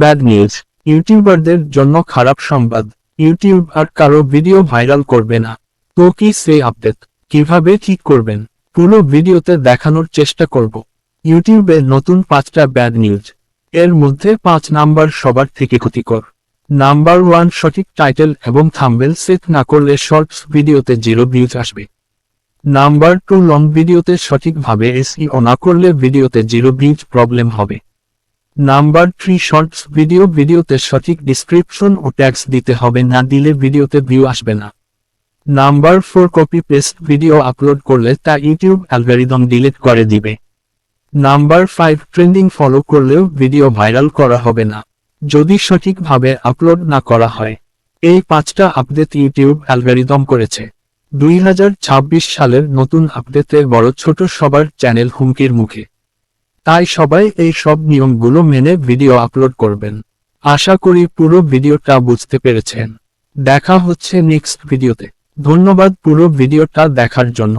Bad news, ইউটিউবারদের জন্য খারাপ সংবাদ। ইউটিউব আর কারো ভিডিও ভাইরাল করবে না। তো কি সেই আপডেট কিভাবে ঠিক করবেন, পুরো ভিডিওতে দেখানোর চেষ্টা করব। ইউটিউবে নতুন 5টা ব্যাড নিউজ। এর মধ্যে 5 নাম্বার সবার থেকে ক্ষতিকর। নাম্বার 1, সঠিক টাইটেল এবং থাম্বনেল সেট না করলে শর্টস ভিডিওতে 0 ভিউজ আসবে। নাম্বার 2, লং ভিডিওতে সঠিকভাবে এসইও না করলে ভিডিওতে 0 ভিউজ প্রবলেম হবে। নাম্বার 3, শর্টস ভিডিওতে সঠিক ডিসক্রিপশন ও ট্যাগস দিতে হবে, না দিলে ভিডিওতে ভিউ আসবে না। Number 4, copy paste video upload করলে তা ইউটিউব অ্যালগরিদম ডিলিট করে দিবে। নাম্বার 5, ট্রেন্ডিং ফলো করলেও ভিডিও ভাইরাল করা হবে না, যদি সঠিকভাবে আপলোড না করা হয়। এই 5টা আপডেট ইউটিউব অ্যালগরিদম করেছে। 2026 সালের নতুন আপডেটে বড় ছোট সবার চ্যানেল হুমকির মুখে। তাই সবাই এই সব নিয়মগুলো মেনে ভিডিও আপলোড করবেন। আশা করি পুরো ভিডিওটা বুঝতে পেরেছেন। দেখা হচ্ছে নেক্সট ভিডিওতে। ধন্যবাদ পুরো ভিডিওটা দেখার জন্য।